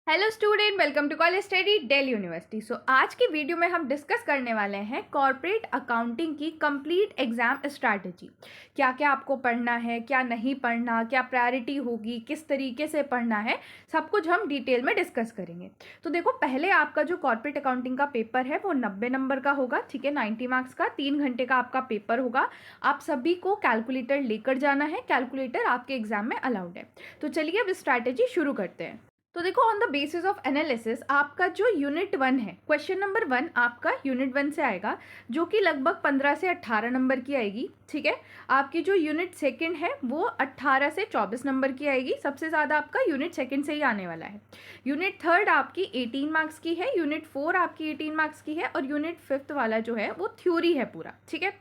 Hello student, welcome to college study Delhi university. आज की video में हम डिस्कस करने वाले हैं कॉर्पोरेट अकाउंटिंग की कंप्लीट एग्जाम स्ट्रैटेजी। क्या क्या आपको पढ़ना है, क्या नहीं पढ़ना, क्या प्रायोरिटी होगी, किस तरीके से पढ़ना है, सब कुछ हम डिटेल में डिस्कस करेंगे। तो देखो, पहले आपका जो कॉर्पोरेट अकाउंटिंग का पेपर है वो 90 नंबर का होगा, ठीक है, 90 मार्क्स का, 3 घंटे का आपका पेपर होगा। आप सभी को कैलकुलेटर लेकर जाना है, कैलकुलेटर आपके एग्जाम में अलाउड है। तो चलिए अब स्ट्रैटेजी शुरू करते हैं। तो देखो, on the basis of analysis आपका जो यूनिट 1 है, क्वेश्चन नंबर 1 आपका यूनिट 1 से आएगा, जो कि लगभग 15 से 18 नंबर की आएगी, ठीक है। आपकी जो यूनिट 2 है वो 18 से 24 नंबर की आएगी। सबसे ज़्यादा आपका यूनिट 2 से ही आने वाला है। यूनिट 3 आपकी 18 मार्क्स की है, यूनिट 4 आपकी 18 मार्क्स की है, और यूनिट 5 वाला जो है वो थ्योरी है पूरा, ठीक है।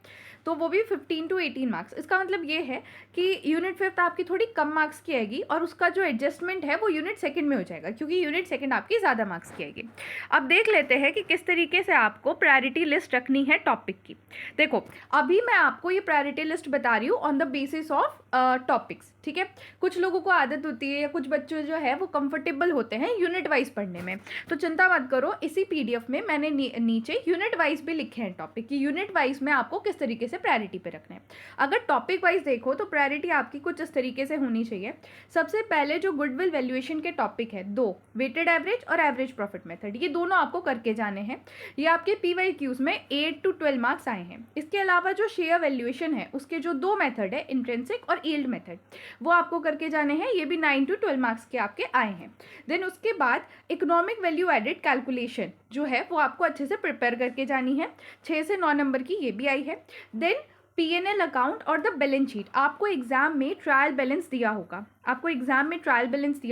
तो वो भी 15 to 18 मार्क्स। इसका मतलब ये है कि यूनिट 5 आपकी थोड़ी कम मार्क्स की आएगी, और उसका जो एडजस्टमेंट है वो यूनिट 2 में हो जाएगा, क्योंकि यूनिट 2 आपकी ज़्यादा मार्क्स की आएगी। अब देख लेते हैं कि किस तरीके से आपको प्रायोरिटी लिस्ट रखनी है टॉपिक की। देखो, अभी मैं आपको ये प्रायोरिटी लिस्ट बता रही हूँ on the basis of topics, ठीक है। कुछ लोगों को आदत होती है, या कुछ बच्चे जो है वो कंफर्टेबल होते हैं यूनिट वाइज पढ़ने में, तो चिंता मत करो। इसी पीडीएफ में मैंने नीचे यूनिट वाइज भी लिखे हैं टॉपिक की, यूनिट वाइज में आपको किस तरीके से प्रायोरिटी पे रखना है। अगर टॉपिक वाइज देखो तो प्रायोरिटी आपकी कुछ इस तरीके से होनी चाहिए। सबसे पहले जो गुडविल वैल्यूएशन के टॉपिक है, 2 वेटेड एवरेज और एवरेज प्रॉफिट मेथड, ये दोनों आपको करके जाने हैं। ये आपके PYQs में 8 to 12 मार्क्स आए हैं। इसके अलावा जो शेयर वैल्यूएशन है उसके जो 2 मेथड है, इंट्रिंसिक और यील्ड मेथड, वो आपको करके जाने हैं। ये भी 9 to 12 मार्क्स के आपके आए हैं। देन उसके बाद इकोनॉमिक वैल्यू एडेड कैलकुलेशन जो है वो आपको अच्छे से प्रिपेयर करके जानी है, 6 से 9 नंबर की ये भी आई है। देन P&L अकाउंट और द बैलेंस शीट, आपको एग्जाम में ट्रायल बैलेंस दिया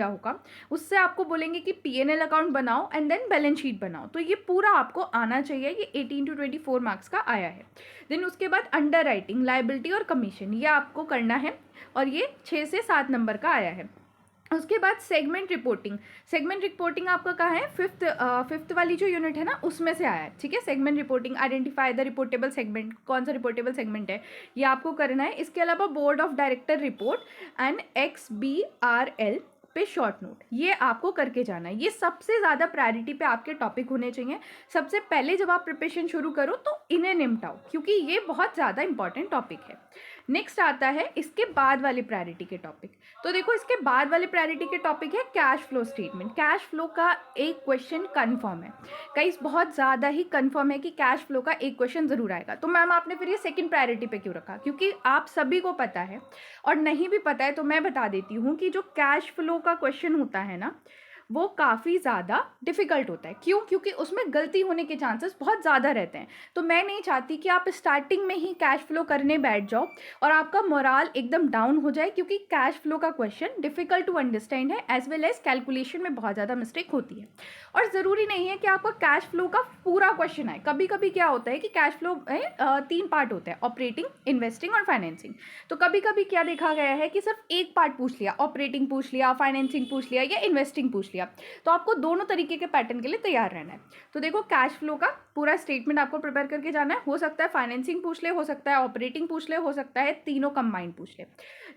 होगा, उससे आपको बोलेंगे कि P&L अकाउंट बनाओ एंड देन बैलेंस शीट बनाओ, तो ये पूरा आपको आना चाहिए। ये 18 to 24 मार्क्स का आया है। देन उसके बाद अंडर राइटिंग, लाइबिलिटी और कमीशन, ये आपको करना है, और ये 6 से 7 नंबर का आया है। उसके बाद सेगमेंट रिपोर्टिंग आपका कहाँ है, फिफ्थ वाली जो यूनिट है ना उसमें से आया है, ठीक है। Segment reporting, identify the reportable segment, कौन सा रिपोर्टेबल सेगमेंट है ये आपको करना है। इसके अलावा board of director report and XBRL पे शॉर्ट नोट, ये आपको करके जाना है। ये सबसे ज़्यादा प्रायोरिटी पे आपके टॉपिक होने चाहिए। सबसे पहले जब आप प्रिपरेशन शुरू करो तो इन्हें निपटाओ, क्योंकि ये बहुत ज़्यादा इंपॉर्टेंट टॉपिक है। नेक्स्ट आता है इसके बाद वाले प्रायोरिटी के टॉपिक। तो देखो, इसके बाद वाले प्रायोरिटी के टॉपिक है cash flow statement. Cash flow का एक क्वेश्चन कन्फर्म है, कई बहुत ज़्यादा ही कन्फर्म है कि कैश फ्लो का एक क्वेश्चन ज़रूर आएगा। तो मैम आपने फिर ये सेकंड प्रायोरिटी पे क्यों रखा? क्योंकि आप सभी को पता है, और नहीं भी पता है तो मैं बता देती हूँ कि जो कैश फ्लो का क्वेश्चन होता है ना, वो काफ़ी ज़्यादा डिफ़िकल्ट होता है। क्यों? क्योंकि उसमें गलती होने के चांसेस बहुत ज़्यादा रहते हैं। तो मैं नहीं चाहती कि आप स्टार्टिंग में ही कैश फ्लो करने बैठ जाओ और आपका मोराल एकदम डाउन हो जाए, क्योंकि कैश फ्लो का क्वेश्चन डिफ़िकल्ट टू अंडरस्टैंड है, एज वेल एज कैलकुलेशन में बहुत ज़्यादा मिस्टेक होती है। और ज़रूरी नहीं है कि आपका कैश फ्लो का पूरा क्वेश्चन आए। कभी कभी क्या होता है कि कैश फ्लो में 3 पार्ट होते हैं, ऑपरेटिंग, इन्वेस्टिंग और फाइनेंसिंग। तो कभी कभी क्या देखा गया है कि सिर्फ एक पार्ट पूछ लिया, ऑपरेटिंग पूछ लिया, फाइनेंसिंग पूछ लिया, या इन्वेस्टिंग पूछ लिया, तो आपको दोनों तरीके के पैटर्न के लिए तैयार रहना है। तो देखो, कैश फ्लो का पूरा स्टेटमेंट आपको प्रिपेयर करके जाना है। हो सकता है फाइनेंसिंग पूछ ले, हो सकता है ऑपरेटिंग पूछ ले, हो सकता है तीनों कंबाइंड पूछ ले।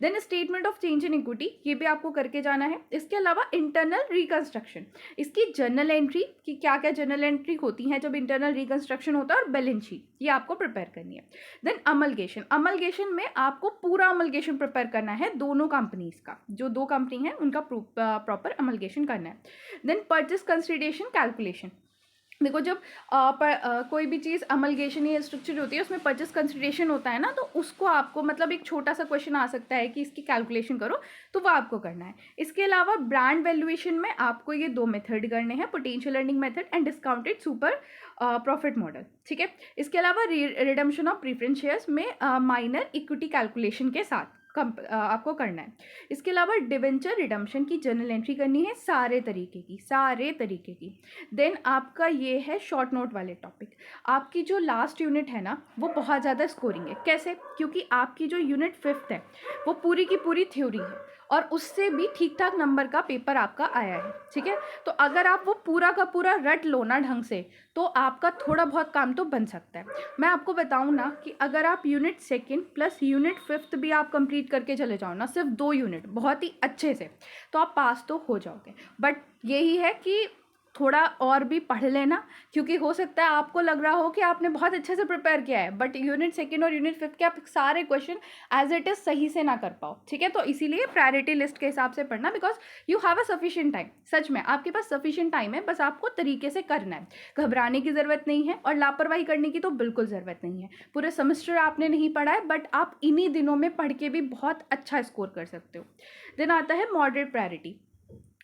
Then statement of change in equity, ये भी आपको करके जाना है। इसके अलावा इंटरनल रिकंस्ट्रक्शन, इसकी जर्नल एंट्री की क्या क्या जर्नल एंट्री होती हैं जब इंटरनल रिकंस्ट्रक्शन होता है, और बैलेंस शीट, ये आपको प्रिपेयर करनी है। देन अमलगेशन में आपको पूरा अमलगेशन प्रिपेयर करना है, दोनों कंपनीज का, जो 2 कंपनी है उनका प्रॉपर अमलगेशन करना है। देन परचेस कंसिडरेशन कैलकुलेशन, देखो जब कोई भी चीज़ अमलगेशन या स्ट्रक्चर होती है उसमें परचेस कंसिडरेशन होता है ना, तो उसको आपको, मतलब एक छोटा सा क्वेश्चन आ सकता है कि इसकी कैलकुलेशन करो, तो वो आपको करना है। इसके अलावा ब्रांड वैल्यूएशन में आपको ये 2 मेथड करने हैं, potential earning method and discounted super profit model, ठीक है। इसके अलावा रिडम्पशन ऑफ प्रीफरेंस शेयर्स में माइनर इक्विटी कैलकुलेशन के साथ आपको करना है। इसके अलावा डिवेंचर रिडम्पशन की जर्नल एंट्री करनी है, सारे तरीके की। देन आपका ये है शॉर्ट नोट वाले टॉपिक। आपकी जो लास्ट यूनिट है ना वो बहुत ज़्यादा स्कोरिंग है। कैसे? क्योंकि आपकी जो यूनिट 5 है वो पूरी की पूरी थ्योरी है, और उससे भी ठीक ठाक नंबर का पेपर आपका आया है, ठीक है। तो अगर आप वो पूरा का पूरा रट लो ना ढंग से, तो आपका थोड़ा बहुत काम तो बन सकता है। मैं आपको बताऊं ना कि अगर आप unit second plus unit fifth भी आप कंप्लीट करके चले जाओ ना, सिर्फ 2 यूनिट बहुत ही अच्छे से, तो आप पास तो हो जाओगे। बट यही है कि थोड़ा और भी पढ़ लेना, क्योंकि हो सकता है आपको लग रहा हो कि आपने बहुत अच्छे से प्रिपेयर किया है, बट यूनिट सेकंड और यूनिट फिफ्थ के आप सारे क्वेश्चन एज इट इज़ सही से ना कर पाओ, ठीक है। तो इसीलिए प्रायोरिटी लिस्ट के हिसाब से पढ़ना, because you have a sufficient time. सच में आपके पास सफिशिएंट टाइम है, बस आपको तरीके से करना है। घबराने की ज़रूरत नहीं है और लापरवाही करने की तो बिल्कुल ज़रूरत नहीं है। पूरे सेमेस्टर आपने नहीं पढ़ा है, बट आप इन्हीं दिनों में पढ़ के भी बहुत अच्छा स्कोर कर सकते हो। देन आता है मॉडरेट प्रायोरिटी।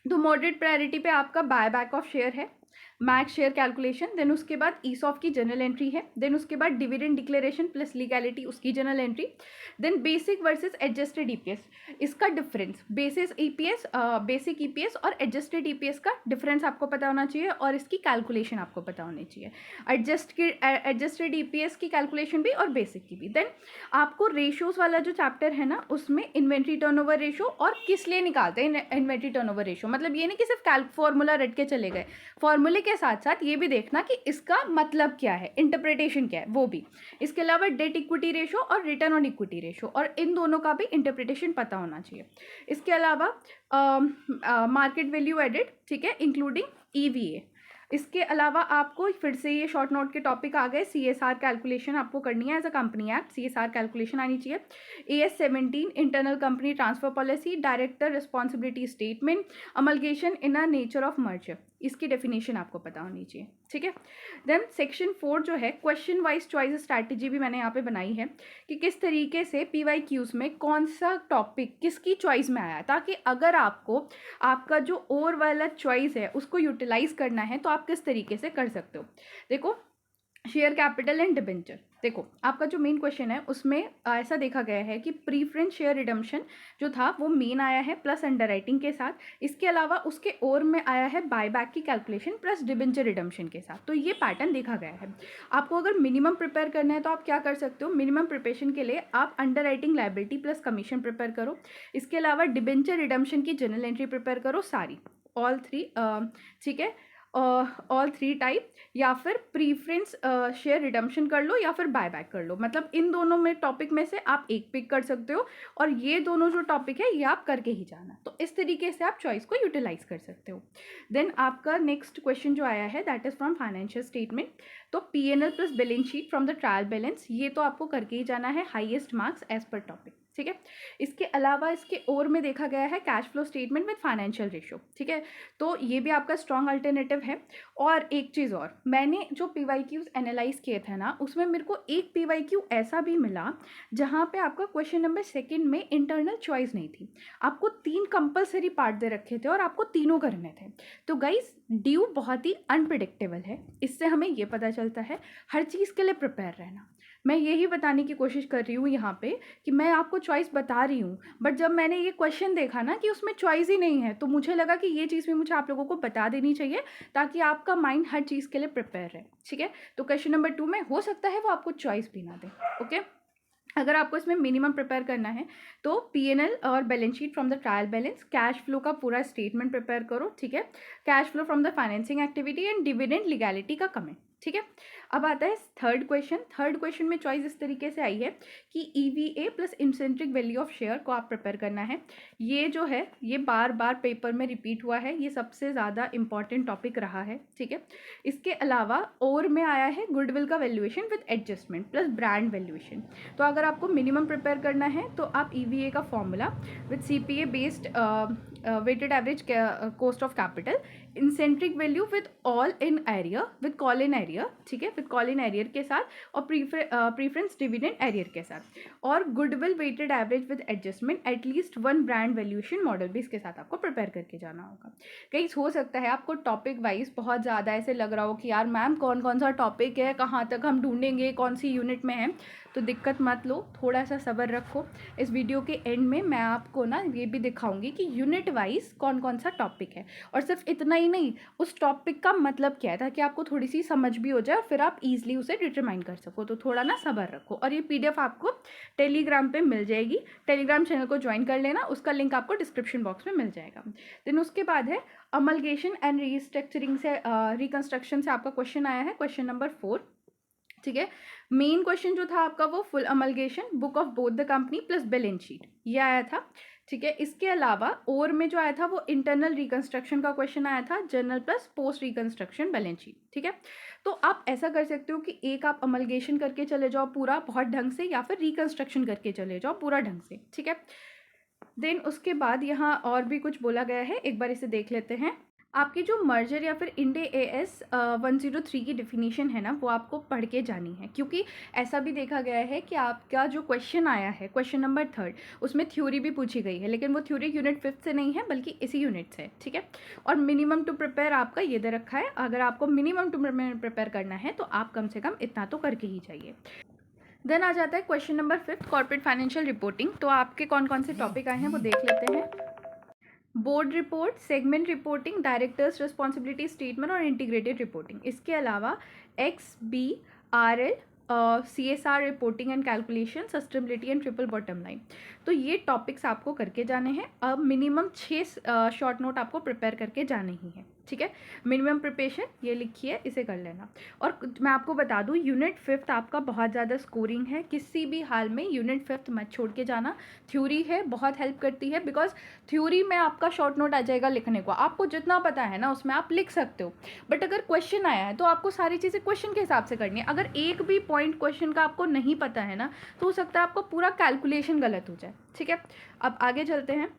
तो मॉडरेट प्रायोरिटी पे आपका बाय बैक ऑफ शेयर है, मैक्स शेयर कैलकुलेशन, देन उसके बाद ईसॉफ की जनरल एंट्री है, देन उसके बाद डिविडेंड डिक्लेरेशन प्लस लीगैलिटी उसकी general entry, then basic versus adjusted EPS, इसका डिफरेंस, बेसिक ईपीएस और एडजस्टेड ईपीएस का डिफरेंस आपको पता होना चाहिए और इसकी कैलकुलेशन आपको पता होनी चाहिए। एडजस्टेड ईपीएस की कैलकुलेशन भी और बेसिक की भी। देन आपको रेशोज वाला जो चैप्टर है ना, उसमें इन्वेंट्री टर्नओवर रेशो और किस लिए निकालते हैं इन्वेंट्री टर्नओवर रेशो, मतलब ये नहीं कि सिर्फ फॉर्मूला रट के चले गए, फॉर्मूले के साथ साथ ये भी देखना कि इसका मतलब क्या है, इंटरप्रिटेशन क्या है वो भी। इसके अलावा डेट इक्विटी रेशो और रिटर्न ऑन इक्विटी रेशो, और इन दोनों का भी इंटरप्रिटेशन पता होना चाहिए। इसके अलावा मार्केट वैल्यू एडेड, ठीक है, इंक्लूडिंग ईवीए। इसके अलावा आपको फिर से ये शॉर्ट नोट के टॉपिक आ गए, सीएसआर कैलकुलेशन आपको करनी है as a company act, CSR calculation आनी चाहिए। AS17 internal company transfer policy, director responsibility statement, amalgamation in a nature of merger, इसकी डेफिनेशन आपको पता होनी चाहिए, ठीक है। देन सेक्शन 4 जो है क्वेश्चन वाइज चॉइस स्ट्रैटेजी भी मैंने यहाँ पे बनाई है कि किस तरीके से PYQs में कौन सा टॉपिक किसकी चॉइस में आया, ताकि अगर आपको आपका जो और वाला चॉइस है उसको यूटिलाइज करना है तो आप किस तरीके से कर सकते हो। देखो, शेयर कैपिटल एंड डिबेंचर, देखो आपका जो मेन क्वेश्चन है उसमें ऐसा देखा गया है कि प्रीफरेंस शेयर रिडम्पशन जो था वो मेन आया है प्लस अंडर राइटिंग के साथ, इसके अलावा उसके और में आया है बायबैक की कैलकुलेशन प्लस डिबेंचर रिडम्पशन के साथ। तो ये पैटर्न देखा गया है। आपको अगर मिनिमम प्रिपेयर करना है तो आप क्या कर सकते हो, मिनिमम प्रिपरेशन के लिए आप under writing liability plus commission prepare करो, इसके अलावा डिबेंचर रिडम्पशन की जनरल एंट्री प्रिपेयर करो सारी, ऑल थ्री, ठीक है, ऑल थ्री टाइप, या फिर प्रीफरेंस शेयर रिडम्पशन कर लो या फिर बायबैक कर लो, मतलब इन दोनों में टॉपिक में से आप एक पिक कर सकते हो और ये दोनों जो टॉपिक है ये आप करके ही जाना। तो इस तरीके से आप चॉइस को यूटिलाइज कर सकते हो। देन आपका नेक्स्ट क्वेश्चन जो आया है that is from financial statement. तो PNL plus balance sheet from the trial balance, ये तो आपको करके ही जाना है, highest marks as per topic, ठीक है। इसके अलावा इसके और में देखा गया है cash flow statement with financial ratio, ठीक है। तो ये भी आपका स्ट्रॉन्ग अल्टरनेटिव है। और एक चीज़ और, मैंने जो PYQs एनालाइज किए थे ना, उसमें मेरे को एक PYQ ऐसा भी मिला जहाँ पे आपका क्वेश्चन नंबर सेकंड में इंटरनल चॉइस नहीं थी, आपको 3 कंपलसरी पार्ट दे रखे थे और आपको तीनों करने थे। तो गाइस, ड्यू बहुत ही अनप्रिडिक्टेबल है, इससे हमें ये पता चलता है हर चीज़ के लिए प्रिपेयर रहना। मैं यही बताने की कोशिश कर रही हूँ यहाँ पे कि मैं आपको चॉइस बता रही हूँ, बट जब मैंने ये क्वेश्चन देखा ना कि उसमें चॉइस ही नहीं है, तो मुझे लगा कि ये चीज़ भी मुझे आप लोगों को बता देनी चाहिए ताकि आपका माइंड हर चीज़ के लिए प्रिपेयर रहे, ठीक है। तो क्वेश्चन नंबर 2 में हो सकता है वो आपको चॉइस भी ना दे, ओके। अगर आपको इसमें मिनिमम प्रिपेयर करना है तो PNL और balance sheet from the trial balance, cash flow का पूरा स्टेटमेंट प्रिपेयर करो, ठीक है, cash flow from the financing activity and dividend legality का कमेंट, ठीक है। अब आता है थर्ड क्वेश्चन। थर्ड क्वेश्चन में चॉइस इस तरीके से आई है कि EVA प्लस इंसेंट्रिक वैल्यू ऑफ शेयर को आप प्रिपेयर करना है। ये जो है ये बार बार पेपर में रिपीट हुआ है, ये सबसे ज़्यादा इंपॉर्टेंट टॉपिक रहा है, ठीक है। इसके अलावा और में आया है गुडविल का valuation with adjustment plus brand valuation. तो अगर आपको मिनिमम प्रिपेयर करना है तो आप EVA का formula with CPA based weighted average cost of capital, इंसेंट्रिक value with all in arrear with call in arrear, ठीक है, विद कॉल इन एरियर के साथ, और प्रीफरेंस डिविडेंड एरियर के साथ, और goodwill weighted average with adjustment at least 1 brand valuation model भी इसके साथ आपको प्रिपेयर करके जाना होगा। कहीं हो सकता है आपको टॉपिक वाइज बहुत ज़्यादा ऐसे लग रहा हो कि यार मैम कौन कौन सा टॉपिक है, कहाँ तक हम ढूंढेंगे, कौन सी यूनिट में है। तो दिक्कत मत लो, थोड़ा सा सब्र रखो। इस वीडियो के एंड में मैं आपको ना ये भी दिखाऊंगी कि यूनिट वाइज कौन कौन सा टॉपिक है, और सिर्फ इतना ही नहीं, उस टॉपिक का मतलब क्या है, ताकि आपको थोड़ी सी समझ भी हो जाए और फिर आप ईजिली उसे डिटरमाइन कर सको। तो थोड़ा ना सब्र रखो। और ये PDF आपको टेलीग्राम पे मिल जाएगी, टेलीग्राम चैनल को ज्वाइन कर लेना, उसका लिंक आपको डिस्क्रिप्शन बॉक्स में मिल जाएगा। देन उसके बाद है अमलगेशन एंड रीस्ट्रक्चरिंग से रिकंस्ट्रक्शन से आपका क्वेश्चन आया है, क्वेश्चन नंबर 4। ठीक है, मेन क्वेश्चन जो था आपका वो full amalgamation, book of both the company plus balance sheet, ये आया था। ठीक है, इसके अलावा और में जो आया था वो इंटरनल रिकंस्ट्रक्शन का क्वेश्चन आया था, journal plus post reconstruction balance sheet. ठीक है, तो आप ऐसा कर सकते हो कि एक आप अमलगेशन करके चले जाओ पूरा बहुत ढंग से, या फिर रिकंस्ट्रक्शन करके चले जाओ पूरा ढंग से। ठीक है, देन उसके बाद यहाँ और भी कुछ बोला गया है, एक बार इसे देख लेते हैं। आपकी जो मर्जर या फिर इंड AS 103 की डिफिनीशन है ना, वो आपको पढ़ के जानी है, क्योंकि ऐसा भी देखा गया है कि आपका जो क्वेश्चन आया है, क्वेश्चन नंबर 3, उसमें थ्योरी भी पूछी गई है, लेकिन वो थ्योरी यूनिट 5 से नहीं है बल्कि इसी यूनिट से है। ठीक है, और मिनिमम टू प्रिपेयर आपका ये दे रखा है, अगर आपको मिनिमम टू प्रिपेयर करना है तो आप कम से कम इतना तो करके ही जाइए। देन आ जाता है question number 5, corporate financial reporting. तो आपके कौन कौन से टॉपिक आए हैं वो देख लेते हैं। Board report, segment reporting, directors responsibility statement और इंटीग्रेटेड रिपोर्टिंग। इसके अलावा XBRL, CSR reporting and calculation, sustainability and triple bottom line. तो ये टॉपिक्स आपको करके जाने हैं। अब मिनिमम 6 शॉर्ट नोट आपको प्रिपेयर करके जाने ही हैं। ठीक है, मिनिमम प्रिपरेशन ये लिखिए, इसे कर लेना। और मैं आपको बता दूं, यूनिट 5 आपका बहुत ज़्यादा स्कोरिंग है, किसी भी हाल में यूनिट 5 मत छोड़ के जाना। थ्योरी है, बहुत हेल्प करती है, बिकॉज थ्योरी में आपका शॉर्ट नोट आ जाएगा लिखने को, आपको जितना पता है ना उसमें आप लिख सकते हो। बट अगर क्वेश्चन आया है तो आपको सारी चीज़ें क्वेश्चन के हिसाब से करनी है। अगर एक भी पॉइंट क्वेश्चन का आपको नहीं पता है ना, तो हो सकता है आपको पूरा कैलकुलेशन गलत हो जाए। ठीक है, अब आगे चलते हैं।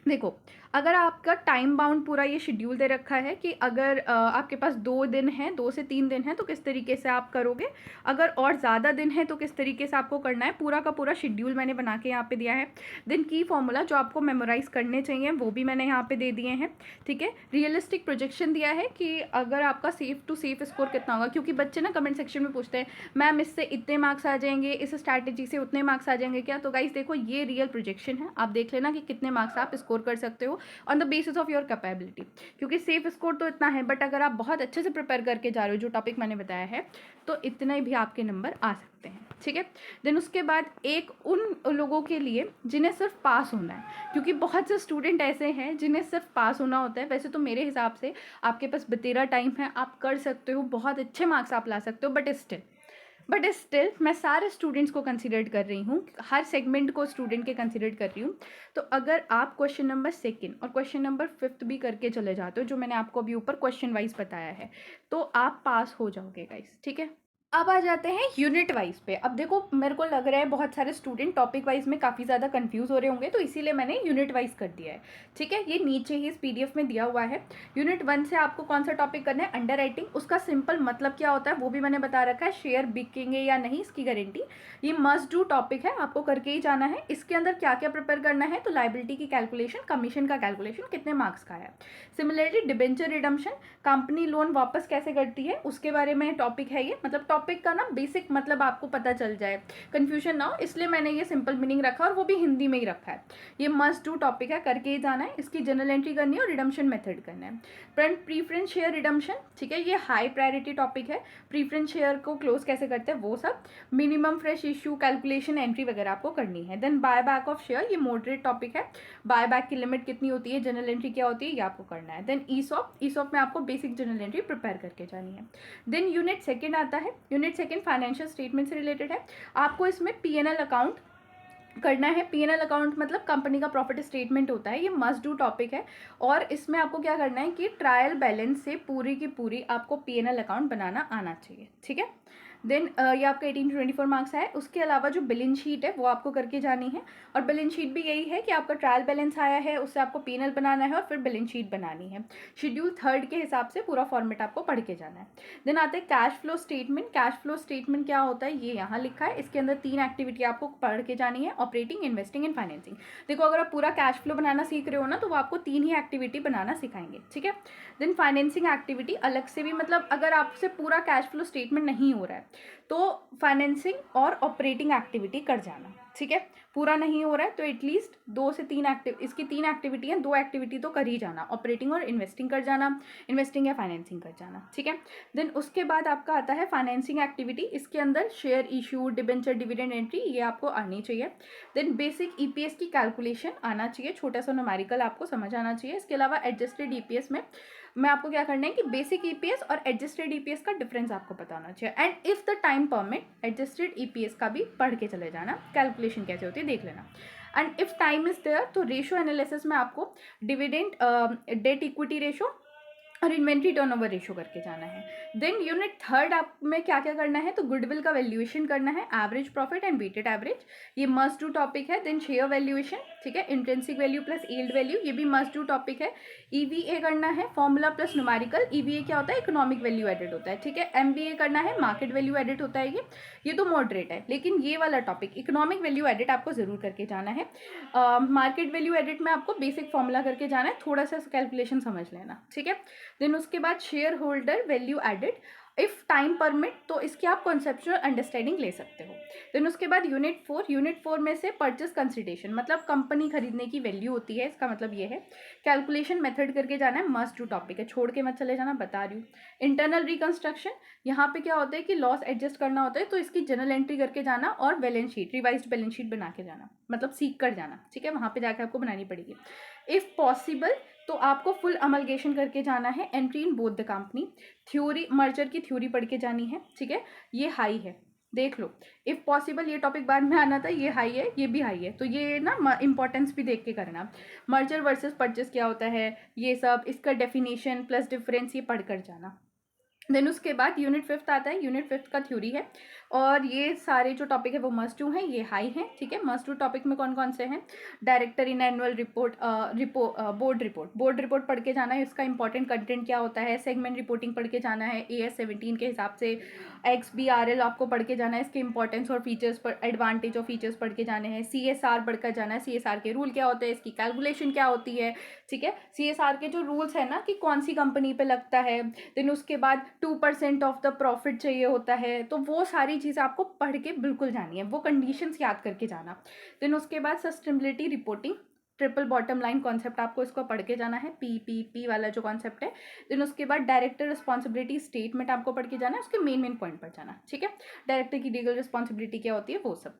देखो, अगर आपका टाइम बाउंड पूरा ये शेड्यूल दे रखा है कि अगर आपके पास 2 दिन हैं, 2 से 3 दिन हैं, तो किस तरीके से आप करोगे, अगर और ज़्यादा दिन है तो किस तरीके से आपको करना है, पूरा का पूरा शेड्यूल मैंने बना के यहाँ पे दिया है। देन की फॉर्मूला जो आपको मेमोराइज करने चाहिए वो भी मैंने यहाँ पे दे दिए हैं। ठीक है, रियलिस्टिक प्रोजेक्शन दिया है कि अगर आपका सेफ टू सेफ स्कोर कितना होगा, क्योंकि बच्चे ना कमेंट सेक्शन में पूछते हैं मैम इससे इतने मार्क्स आ जाएंगे, इस स्ट्रैटेजी से उतने मार्क्स आ जाएंगे क्या। तो गाइस देखो, ये रियल प्रोजेक्शन है, आप देख लेना कि कितने मार्क्स आप स्कोर कर सकते हो on the basis of your capability, क्योंकि सेफ स्कोर तो इतना है, बट अगर आप बहुत अच्छे से प्रिपेयर करके जा रहे हो जो टॉपिक मैंने बताया है, तो इतने भी आपके नंबर आ सकते हैं। ठीक है, देन उसके बाद एक उन लोगों के लिए जिन्हें सिर्फ पास होना है, क्योंकि बहुत से स्टूडेंट ऐसे हैं जिन्हें सिर्फ पास होना होता है। वैसे तो मेरे हिसाब से आपके पास बतेरा टाइम है, आप कर सकते हो, बहुत अच्छे मार्क्स आप ला सकते हो, बट स्टिल मैं सारे स्टूडेंट्स को कंसिडर कर रही हूँ, हर सेगमेंट को स्टूडेंट के कंसिडर कर रही हूँ। तो अगर आप क्वेश्चन नंबर 2 और क्वेश्चन नंबर 5 भी करके चले जाते हो, जो मैंने आपको अभी ऊपर क्वेश्चन वाइज बताया है, तो आप पास हो जाओगे गाइस। ठीक है, अब आ जाते हैं यूनिट वाइज पे। अब देखो, मेरे को लग रहा है बहुत सारे स्टूडेंट टॉपिक वाइज में काफ़ी ज़्यादा कंफ्यूज हो रहे होंगे, तो इसीलिए मैंने यूनिट वाइज कर दिया है। ठीक है, ये नीचे ही इस PDF में दिया हुआ है। यूनिट 1 से आपको कौन सा टॉपिक करना है, अंडर राइटिंग। उसका सिंपल मतलब क्या होता है वो भी मैंने बता रखा है, शेयर बिकेंगे या नहीं इसकी गारंटी, ये मस्ट डू टॉपिक है, आपको करके ही जाना है। इसके अंदर क्या क्या प्रिपेयर करना है, तो लाइबिलिटी की कैलकुलेशन, कमीशन का कैलकुलेशन, कितने मार्क्स का है। Similarly debenture redemption, company loan वापस कैसे करती है उसके बारे में टॉपिक है ये। मतलब टॉपिक का ना बेसिक मतलब आपको पता चल जाए, कंफ्यूजन ना हो, इसलिए मैंने ये सिंपल मीनिंग रखा और वो भी हिंदी में ही रखा है। ये मस्ट डू टॉपिक है, करके ही जाना है। इसकी जनरल एंट्री करनी है और रिडम्पशन मेथड करना है। प्रीफरेंस शेयर रिडम्पशन, ठीक है, ये हाई प्रायोरिटी टॉपिक है। प्रीफरेंस शेयर को क्लोज कैसे करते हैं वो सब। Minimum fresh issue calculation, entry वगैरह आपको करनी है। Then buy back of share, ये मॉडरेट टॉपिक है। बाय बैक की लिमिट कितनी होती है, जनरल एंट्री क्या होती है, ये आपको करना है। देन ईसॉप में आपको बेसिक जनरल एंट्री प्रिपेयर करके जानी है। देन यूनिट 2 आता है। यूनिट 2 फाइनेंशियल स्टेटमेंट से रिलेटेड है। आपको इसमें P&L अकाउंट करना है। P&L अकाउंट मतलब कंपनी का प्रॉफिट स्टेटमेंट होता है, ये मस्ट डू टॉपिक है। और इसमें आपको क्या करना है कि ट्रायल बैलेंस से पूरी की पूरी आपको P&L अकाउंट बनाना आना चाहिए। ठीक है, देन ये आपका 18 to 24 मार्क्स है। उसके अलावा जो बैलेंस शीट है वो आपको करके जानी है, और बैलेंस शीट भी यही है कि आपका ट्रायल बैलेंस आया है, उससे आपको P&L बनाना है और फिर बैलेंस शीट बनानी है। शेड्यूल 3 के हिसाब से पूरा फॉर्मेट आपको पढ़ के जाना है। देन आते हैं cash flow statement. Cash flow statement क्या होता है ये यहाँ लिखा है। इसके अंदर 3 एक्टिविटी आपको पढ़ के जानी है, ऑपरेटिंग, इन्वेस्टिंग एंड फाइनेंसिंग। देखो, अगर आप पूरा कैश फ्लो बनाना सीख रहे हो ना, तो वो आपको 3 ही एक्टिविटी बनाना सिखाएंगे। ठीक है, देन फाइनेंसिंग एक्टिविटी अलग से भी, मतलब अगर आपसे पूरा कैश फ्लो स्टेटमेंट नहीं हो रहा है तो फाइनेंसिंग और ऑपरेटिंग एक्टिविटी कर जाना, ठीक है। पूरा नहीं हो रहा है तो एटलीस्ट 2 से 3 इसकी 3 एक्टिविटी हैं, 2 एक्टिविटी तो कर ही जाना, ऑपरेटिंग और इन्वेस्टिंग कर जाना, इन्वेस्टिंग या फाइनेंसिंग कर जाना, ठीक है। देन उसके बाद आपका आता है फाइनेंसिंग एक्टिविटी। इसके अंदर share issue, debenture, dividend entry, ये आपको आनी चाहिए। देन बेसिक ईपीएस की कैलकुलेशन आना चाहिए, छोटा सा न्यूमेरिकल आपको समझ आना चाहिए। इसके अलावा एडजस्टेड ईपीएस में मैं आपको क्या करना है कि बेसिक ईपीएस और एडजस्टेड ईपीएस का डिफरेंस आपको पता होना चाहिए। And if the time permit adjusted EPS का भी पढ़ के चले जाना, कैलकुलेशन कैसे होती है देख लेना। And if time is there तो रेशियो एनालिसिस में आपको डिविडेंड, डेट इक्विटी रेशियो और इन्वेंट्री टर्नओवर रेशियो करके जाना है। देन यूनिट थर्ड आप में क्या क्या करना है, तो गुडविल का वैल्यूएशन करना है, average profit and weighted average, ये मस्ट डू टॉपिक है। देन शेयर वैल्यूएशन, ठीक है, intrinsic value plus yield value, ये भी मस्ट डू टॉपिक है। ईवीए करना है, फॉर्मूला प्लस न्यूमेरिकल। ईवीए क्या होता है, इकोनॉमिक वैल्यू एडेड होता है, ठीक है। एमबीए करना है, मार्केट वैल्यू एडेड होता है। ये तो मॉडरेट है, लेकिन ये वाला टॉपिक इकोनॉमिक वैल्यू एडेड आपको जरूर करके जाना है। मार्केट वैल्यू एडेड में आपको बेसिक फॉर्मूला करके जाना है, थोड़ा सा कैलकुलेशन समझ लेना, ठीक है। देन उसके बाद shareholder value added, if time permit तो इसकी आप कॉन्सेप्चुअल अंडरस्टैंडिंग ले सकते हो। देन उसके बाद यूनिट 4 में से परचेस कंसिडरेशन, मतलब कंपनी खरीदने की वैल्यू होती है, इसका मतलब ये है। कैलकुलेशन मेथड करके जाना है, मस्ट टू टॉपिक है, छोड़ के मत चले जाना, बता रही हूँ। इंटरनल रिकंस्ट्रक्शन, यहाँ पे क्या होता है कि लॉस एडजस्ट करना होता है, तो इसकी जनरल एंट्री करके जाना और balance sheet, revised balance sheet बना के जाना, मतलब सीख कर जाना, ठीक है, वहाँ पे जाकर आपको बनानी पड़ेगी। इफ पॉसिबल तो आपको फुल अमलगेशन करके जाना है, entry in both the company. Theory, merger की थ्योरी पढ़ के जानी है, ठीक है, ये हाई है, देख लो। इफ पॉसिबल, ये टॉपिक बाद में आना था, ये हाई है, ये भी हाई है, तो ये ना इंपॉर्टेंस भी देख के करना। मर्जर वर्सेस परचेस क्या होता है, ये सब, इसका डेफिनेशन प्लस डिफरेंस, ये पढ़ कर जाना। देन उसके बाद यूनिट 5 आता है, यूनिट 5 का थ्योरी है, और ये सारे जो टॉपिक है वो मस्ट टू हैं, ये हाई हैं, ठीक है। मस्ट टू टॉपिक में कौन कौन से हैं, director in annual report, board report पढ़ के जाना है, इसका इंपॉर्टेंट कंटेंट क्या होता है। सेगमेंट रिपोर्टिंग पढ़ के जाना है, AS 17 के हिसाब से। XBRL आपको पढ़ के जाना है, इसके इंपॉर्टेंस और फीचर्स पर, एडवांटेज और फीचर्स पढ़ के जाने हैं। CSR पढ़ कर जाना है, CSR के रूल क्या होते हैं, इसकी कैलकुलेशन क्या होती है, ठीक है। CSR के जो रूल्स है ना कि कौन सी कंपनी पे लगता है। देन उसके बाद 2% ऑफ द प्रॉफिट चाहिए होता है, तो वो सारी चीज़ें आपको पढ़ के बिल्कुल जानी है, वो कंडीशंस याद करके जाना। देन उसके बाद sustainability reporting, triple bottom line concept आपको इसको पढ़ के जाना है, PPP वाला जो कॉन्सेप्ट है। देन उसके बाद डायरेक्टर रिस्पॉन्सिबिलिटी स्टेटमेंट आपको पढ़ के जाना है, उसके मेन पॉइंट पर जाना, ठीक है। डायरेक्टर की लीगल रिस्पॉन्सिबिलिटी क्या होती है, वो सब।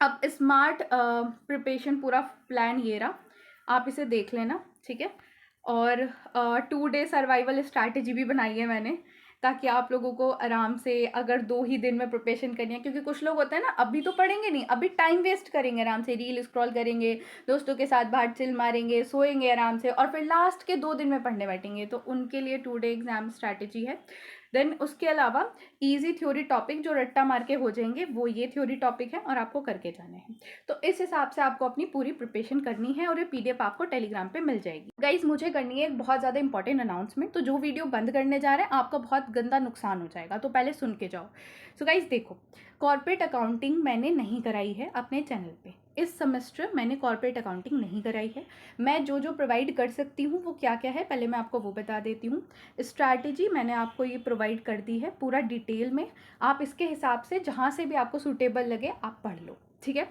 अब स्मार्ट प्रिपरेशन पूरा प्लान ये रहा, आप इसे देख लेना, ठीक है। और 2 डे सर्वाइवल स्ट्रैटेजी भी बनाई है मैंने, ताकि आप लोगों को आराम से, अगर 2 ही दिन में प्रिपरेशन करनी है, क्योंकि कुछ लोग होते हैं ना, अभी तो पढ़ेंगे नहीं, अभी टाइम वेस्ट करेंगे, आराम से रील स्क्रॉल करेंगे, दोस्तों के साथ बाहर चिल मारेंगे, सोएंगे आराम से, और फिर लास्ट के 2 दिन में पढ़ने बैठेंगे, तो उनके लिए 2 डे एग्जाम स्ट्रैटेजी है। देन उसके अलावा इजी थ्योरी टॉपिक जो रट्टा मार के हो जाएंगे, वो ये थ्योरी टॉपिक है और आपको करके जाने हैं। तो इस हिसाब से आपको अपनी पूरी प्रिपरेशन करनी है, और ये PDF आपको टेलीग्राम पे मिल जाएगी। गाइज, मुझे करनी है एक बहुत ज़्यादा इंपॉर्टेंट अनाउंसमेंट, तो जो वीडियो बंद करने जा रहे हैं आपका बहुत गंदा नुकसान हो जाएगा, तो पहले सुन के जाओ। सो गाइज देखो, कॉर्पोरेट अकाउंटिंग मैंने नहीं कराई है अपने चैनल पे, इस सेमेस्टर मैंने कॉर्पोरेट अकाउंटिंग नहीं कराई है। मैं जो प्रोवाइड कर सकती हूँ वो क्या क्या है, पहले मैं आपको वो बता देती हूँ। स्ट्रैटेजी मैंने आपको ये प्रोवाइड कर दी है पूरा डिटेल में, आप इसके हिसाब से जहाँ से भी आपको सूटेबल लगे आप पढ़ लो, ठीक है।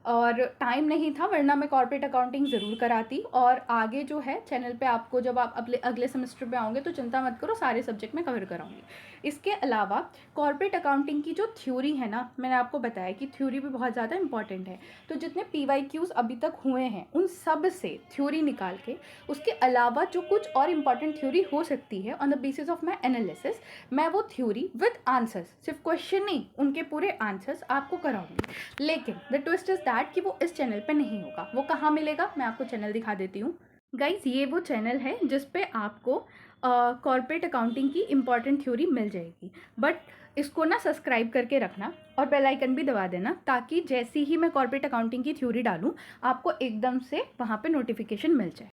और टाइम नहीं था, वरना मैं कॉर्पोरेट अकाउंटिंग ज़रूर कराती, और आगे जो है चैनल पे आपको जब आप अगले सेमेस्टर पे आओगे तो चिंता मत करो, सारे सब्जेक्ट में कवर कराऊंगी। इसके अलावा कॉर्पोरेट अकाउंटिंग की जो थ्योरी है ना, मैंने आपको बताया कि थ्योरी भी बहुत ज़्यादा इंपॉर्टेंट है, तो जितने PYQs अभी तक हुए हैं उन सब से थ्योरी निकाल के, उसके अलावा जो कुछ और इम्पॉर्टेंट थ्योरी हो सकती है on the basis of my analysis, मैं वो थ्योरी विद आंसर्स, सिर्फ क्वेश्चन नहीं, उनके पूरे आंसर्स आपको कराऊंगी। लेकिन द ट्विस्ट इज दैट कि वो इस चैनल पे नहीं होगा। वो कहाँ मिलेगा, मैं आपको चैनल दिखा देती हूँ। गाइज, ये वो चैनल है जिस पे आपको कॉर्पोरेट अकाउंटिंग की इम्पॉर्टेंट थ्योरी मिल जाएगी, बट इसको ना सब्सक्राइब करके रखना और बेल आइकन भी दबा देना, ताकि जैसे ही मैं कॉर्पोरेट अकाउंटिंग की थ्योरी डालूँ आपको एकदम से वहाँ पे नोटिफिकेशन मिल जाए।